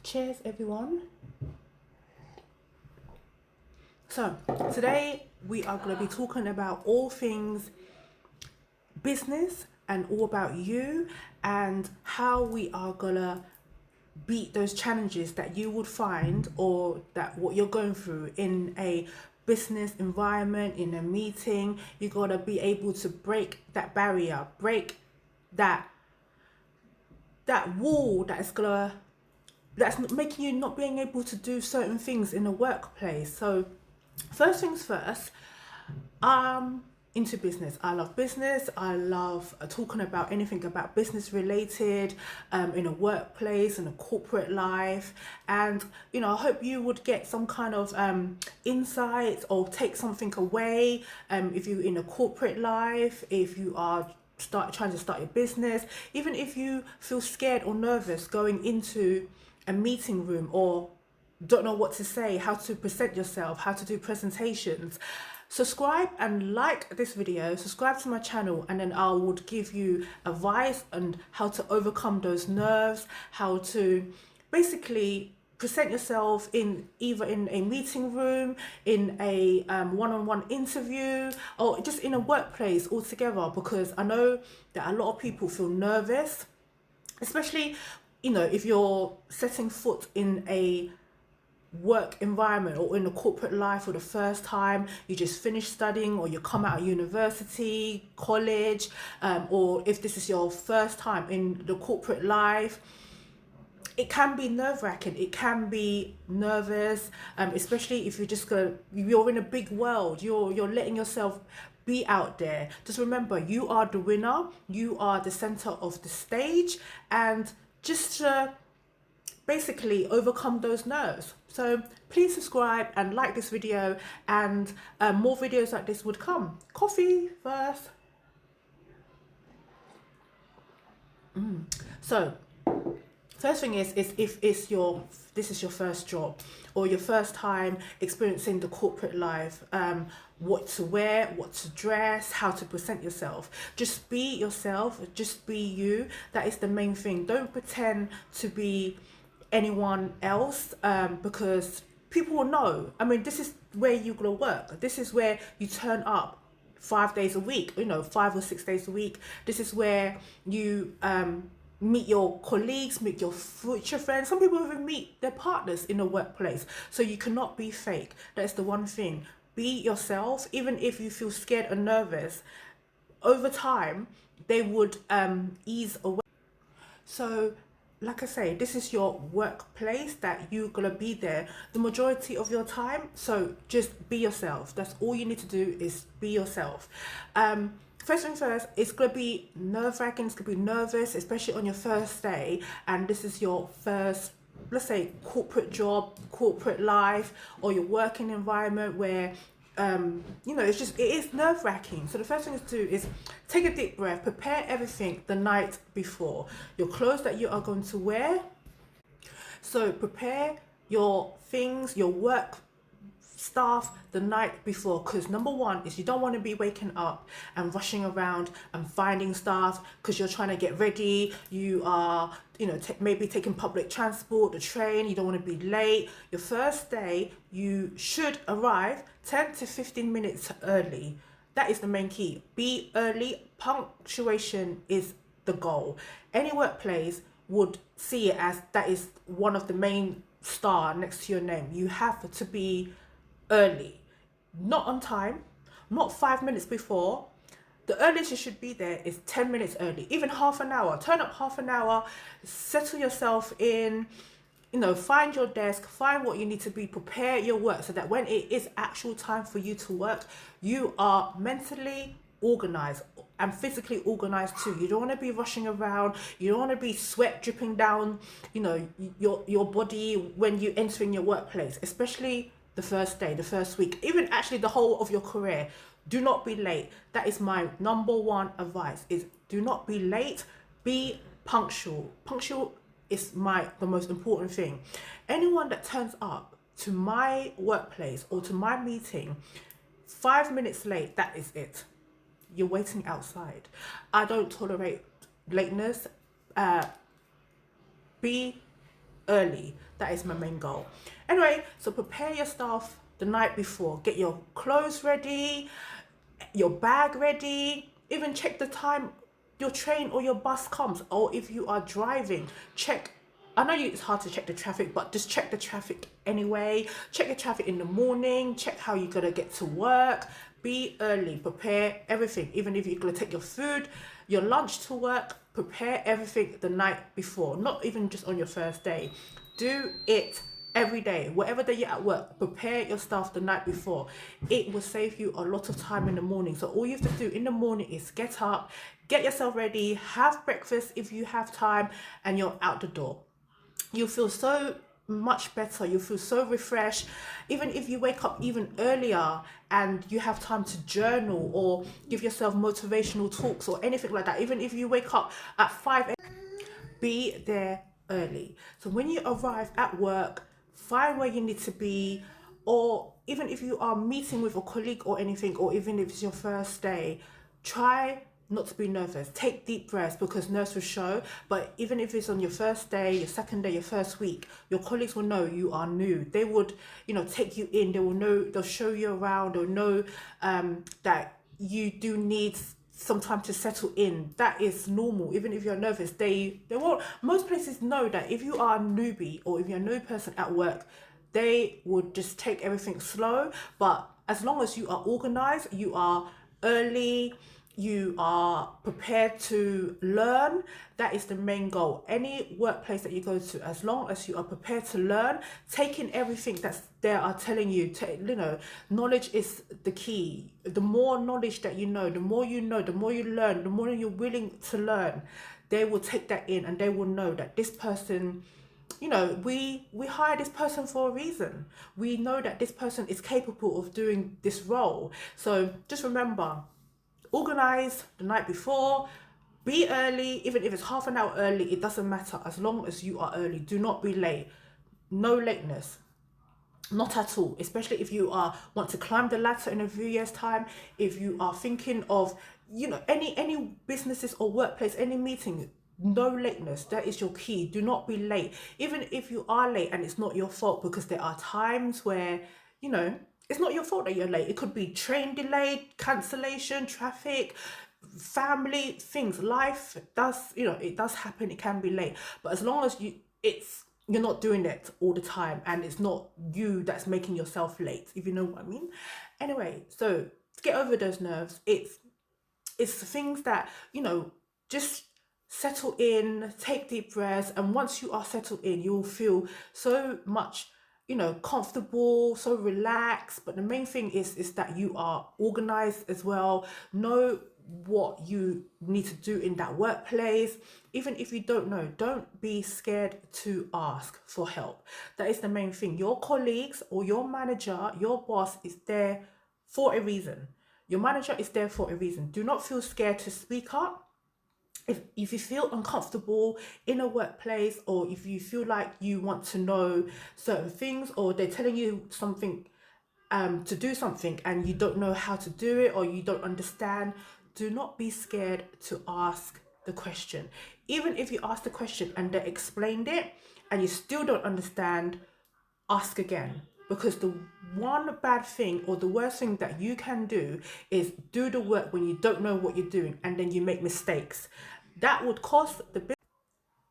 Cheers, everyone. So, today we are going to be talking about all things business and all about you and how we are going to beat those challenges that you would find or that what you're going through in a business environment, in a meeting. You got to be able to break that barrier, break that wall that's making you not being able to do certain things in the workplace. So first things first, into business. I love business. I love talking about anything about business related, in a workplace, in a corporate life. And, I hope you would get some kind of insights or take something away, if you're in a corporate life, if you are trying to start your business, even if you feel scared or nervous going into a meeting room or don't know what to say, how to present yourself, how to do presentations. Subscribe and like this video, subscribe to my channel, and then I would give you advice on how to overcome those nerves, how to basically present yourself in either in a meeting room, in a one-on-one interview, or just in a workplace altogether, because I know that a lot of people feel nervous, especially if you're setting foot in a work environment or in a corporate life for the first time. You just finished studying, or you come out of university, college, or if this is your first time in the corporate life. It can be nerve-wracking, it can be nervous, especially if you're in a big world, you're letting yourself be out there. Just remember, you are the winner, you are the center of the stage, and just basically overcome those nerves. So please subscribe and like this video, and more videos like this would come. Coffee first. So first thing is if this is your first job or your first time experiencing the corporate life, what to wear, what to dress, how to present yourself. Just be yourself, just be you. That is the main thing. Don't pretend to be anyone else, because people will know. I mean, this is where you're gonna work. This is where you turn up 5 days a week, 5 or 6 days a week. This is where you meet your colleagues, meet your future friends. Some people even meet their partners in the workplace. So you cannot be fake. That's the one thing. Be yourself, even if you feel scared or nervous. Over time, they would ease away. So like I say, this is your workplace that you're gonna be there the majority of your time. So just be yourself. That's all you need to do, is be yourself. First thing first, it's gonna be nerve-wracking, it's gonna be nervous, especially on your first day, and this is your first, let's say, corporate job, corporate life, or your working environment where it is nerve-wracking. So the first thing to do is take a deep breath, prepare everything the night before. Your clothes that you are going to wear. So prepare your things, your work stuff the night before, because number one is you don't want to be waking up and rushing around and finding stuff because you're trying to get ready. You are maybe taking public transport, the train. You don't want to be late. Your first day, you should arrive 10 to 15 minutes early. That is the main key. Be early. Punctuation is the goal. Any workplace would see it as that is one of the main star next to your name. You have to be early, not on time, not 5 minutes before. The earliest you should be there is 10 minutes early, even half an hour. Turn up half an hour, settle yourself in, find your desk, find what you need to be, prepare your work so that when it is actual time for you to work, you are mentally organized and physically organized too. You don't want to be rushing around. You don't want to be sweat dripping down, your body when you entering your workplace, especially the first day, the first week, even actually the whole of your career. Do not be late. That is my number one advice, is do not be late, be punctual. Punctual is the most important thing. Anyone that turns up to my workplace or to my meeting 5 minutes late, that is it. You're waiting outside. I don't tolerate lateness. Be early. That is my main goal. Anyway, so prepare your stuff the night before. Get your clothes ready, your bag ready, even check the time your train or your bus comes, or if you are driving, check. I know it's hard to check the traffic, but just check the traffic anyway. Check the traffic in the morning, check how you're gonna get to work. Be early, prepare everything. Even if you're gonna take your food, your lunch to work, prepare everything the night before, not even just on your first day. Do it every day. Whatever day you're at work, prepare your stuff the night before. It will save you a lot of time in the morning. So all you have to do in the morning is get up, get yourself ready, have breakfast if you have time, and you're out the door. You feel so much better, you feel so refreshed. Even if you wake up even earlier and you have time to journal or give yourself motivational talks or anything like that, even if you wake up at 5 be there early. So when you arrive at work, find where you need to be, or even if you are meeting with a colleague or anything, or even if it's your first day, try not to be nervous. Take deep breaths, because nerves will show. But even if it's on your first day, your second day, your first week, your colleagues will know you are new. They would, take you in. They will know. They'll show you around. They'll know that you do need some time to settle in. That is normal. Even if you're nervous, they won't. Most places know that if you are a newbie or if you're a new person at work, they would just take everything slow. But as long as you are organized, you are early, you are prepared to learn, that is the main goal. Any workplace that you go to, as long as you are prepared to learn, taking everything that's they are telling you, knowledge is the key. The more knowledge that you know, the more you learn, the more you're willing to learn, they will take that in and they will know that this person, we hire this person for a reason. We know that this person is capable of doing this role. So just remember, organize the night before, be early. Even if it's half an hour early, it doesn't matter, as long as you are early. Do not be late. No lateness, not at all. Especially if you want to climb the ladder in a few years time, if you are thinking of any businesses or workplace, any meeting, no lateness. That is your key. Do not be late. Even if you are late and it's not your fault, because there are times where it's not your fault that you're late. It could be train delayed, cancellation, traffic, family things. Life does, it does happen. It can be late, but as long as you're not doing it all the time and it's not you that's making yourself late, if you know what I mean. Anyway, so to get over those nerves, it's things that, just settle in, take deep breaths, and once you are settled in, you'll feel so much comfortable, so relaxed. But the main thing is that you are organized as well. Know what you need to do in that workplace. Even if you don't know, don't be scared to ask for help. That is the main thing. Your colleagues or your manager, your boss is there for a reason. Your manager is there for a reason. Do not feel scared to speak up. If you feel uncomfortable in a workplace, or if you feel like you want to know certain things, or they're telling you something to do something and you don't know how to do it, or you don't understand, do not be scared to ask the question. Even if you ask the question and they explained it and you still don't understand, ask again. Because the one bad thing or the worst thing that you can do is do the work when you don't know what you're doing and then you make mistakes. That would cost the business.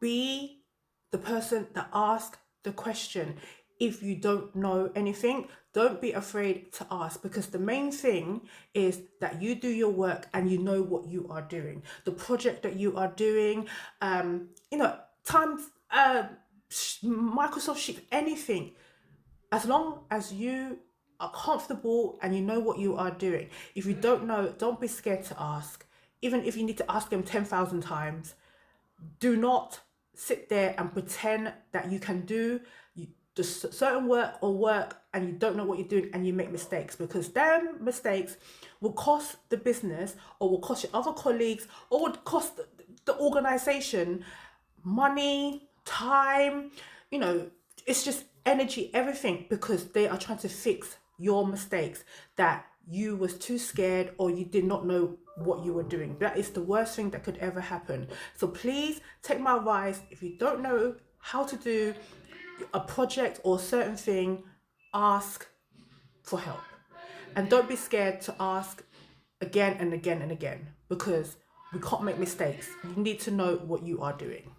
Be the person that asks the question. If you don't know anything, don't be afraid to ask, because the main thing is that you do your work and you know what you are doing. The project that you are doing, times, Microsoft Sheet, anything. As long as you are comfortable and you know what you are doing. If you don't know, don't be scared to ask. Even if you need to ask them 10,000 times, do not sit there and pretend that you can do certain work and you don't know what you're doing and you make mistakes, because them mistakes will cost the business, or will cost your other colleagues, or would cost the organization money, time, it's just energy, everything, because they are trying to fix your mistakes that you was too scared or you did not know what you were doing. That is the worst thing that could ever happen. So please take my advice. If you don't know how to do a project or certain thing, ask for help. And don't be scared to ask again and again and again, because we can't make mistakes. You need to know what you are doing.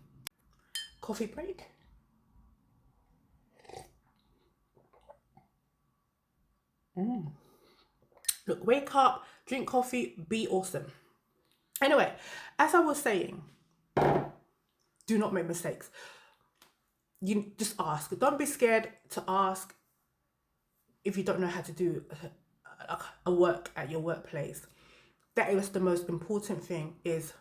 Coffee break. Look, wake up, drink coffee, be awesome. Anyway, as I was saying, do not make mistakes. You just ask. Don't be scared to ask if you don't know how to do a work at your workplace. That is the most important thing, is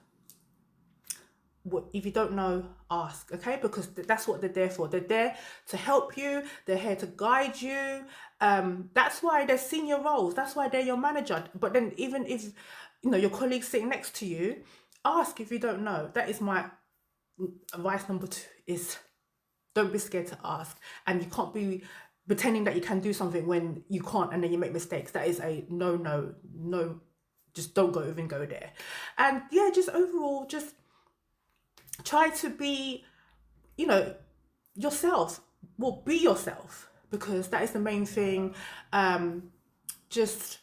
if you don't know, ask, okay? Because that's what they're there for. They're there to help you. They're here to guide you. That's why they're senior roles. That's why they're your manager. But then even if, your colleague's sitting next to you, ask if you don't know. That is my advice number 2, is don't be scared to ask. And you can't be pretending that you can do something when you can't, and then you make mistakes. That is a no. Just don't even go there. And yeah, just overall, just try to be, yourself. Well, be yourself, because that is the main thing. Just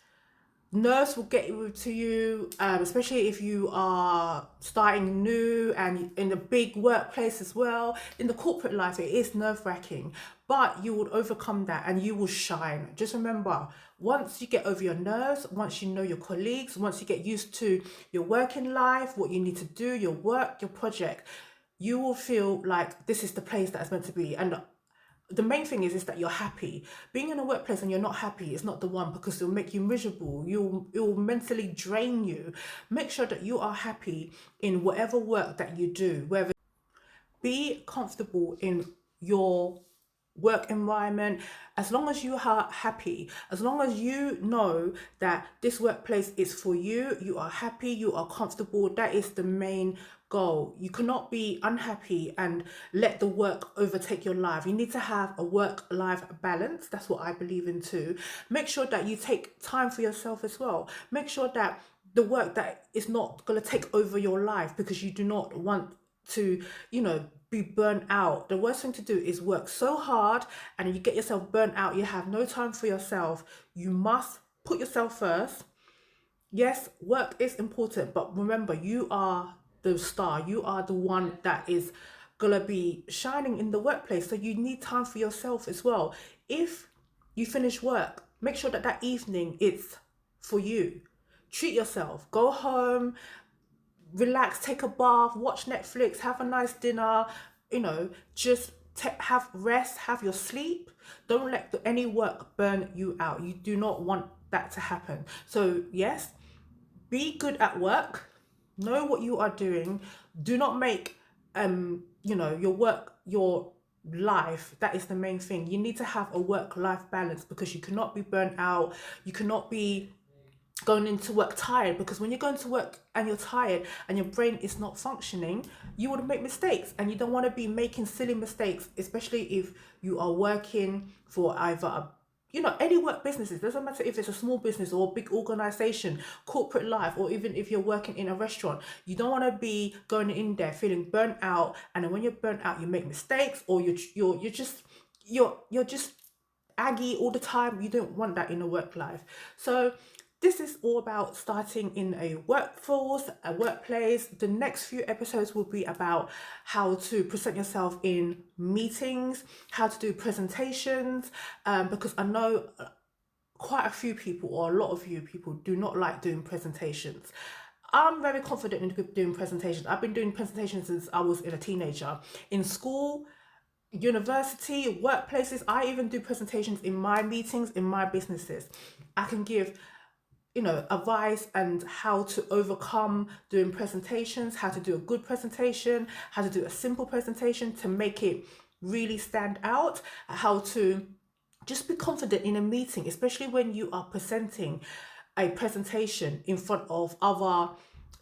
nerves will get to you, especially if you are starting new and in a big workplace as well. In the corporate life, it is nerve-wracking, but you will overcome that and you will shine. Just remember, once you get over your nerves, once you know your colleagues, once you get used to your working life, what you need to do, your work, your project, you will feel like this is the place that it's meant to be. And the main thing is that you're happy. Being in a workplace and you're not happy is not the one, because it'll make you miserable. It will mentally drain you. Make sure that you are happy in whatever work that you do. Whether be comfortable in your work environment, as long as you are happy, as long as you know that this workplace is for you, you are happy, you are comfortable. That is the main goal. You cannot be unhappy and let the work overtake your life. You need to have a work-life balance. That's what I believe in too. Make sure that you take time for yourself as well. Make sure that the work that is not going to take over your life, because you do not want to, be burnt out. The worst thing to do is work so hard and you get yourself burnt out. You have no time for yourself. You must put yourself first. Yes, work is important, but remember, you are the star. You are the one that is gonna be shining in the workplace. So you need time for yourself as well. If you finish work, make sure that that evening it's for you. Treat yourself. Go home, relax, take a bath, watch Netflix, have a nice dinner, just have rest, have your sleep. Don't let any work burn you out. You do not want that to happen. So yes, be good at work, know what you are doing. Do not make your work your life. That is the main thing. You need to have a work-life balance, because you cannot be burnt out. You cannot be going into work tired, because when you're going to work and you're tired and your brain is not functioning, you would make mistakes, and you don't want to be making silly mistakes, especially if you are working for either any work businesses. Doesn't matter if it's a small business or a big organization, corporate life, or even if you're working in a restaurant. You don't want to be going in there feeling burnt out, and then when you're burnt out, you make mistakes, or you're just aggy all the time. You don't want that in a work life. So this is all about starting in a workforce, a workplace. The next few episodes will be about how to present yourself in meetings, how to do presentations, because I know quite a few people, or a lot of you people, do not like doing presentations. I'm very confident in doing presentations. I've been doing presentations since I was a teenager. In school, university, workplaces, I even do presentations in my meetings, in my businesses. I can give advice and how to overcome doing presentations, how to do a good presentation, how to do a simple presentation to make it really stand out, how to just be confident in a meeting, especially when you are presenting a presentation in front of other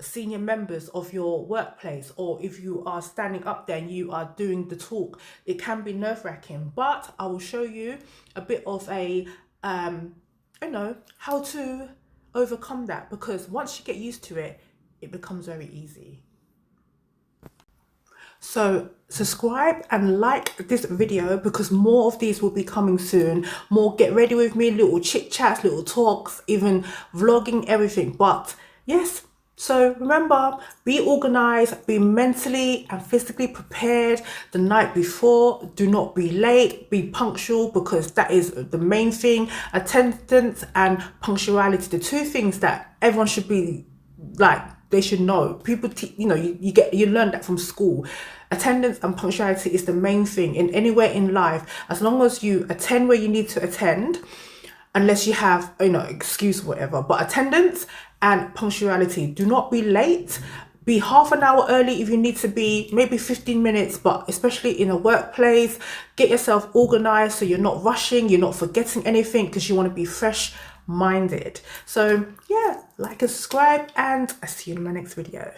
senior members of your workplace, or if you are standing up there and you are doing the talk. It can be nerve-wracking, but I will show you a bit of a how to overcome that, because once you get used to it, it becomes very easy. So subscribe and like this video because more of these will be coming soon. More get ready with me, little chit chats, little talks, even vlogging, everything. But yes, so remember, be organized, be mentally and physically prepared the night before. Do not be late, be punctual, because that is the main thing. Attendance and punctuality, the two things that everyone should be like, they should know. People you learn that from school. Attendance and punctuality is the main thing in anywhere in life. As long as you attend where you need to attend, unless you have excuse or whatever, but attendance and punctuality. Do not be late. Be half an hour early if you need to be, maybe 15 minutes, but especially in a workplace, get yourself organized so you're not rushing, you're not forgetting anything, because you want to be fresh minded. So yeah, like and subscribe, and I'll see you in my next video.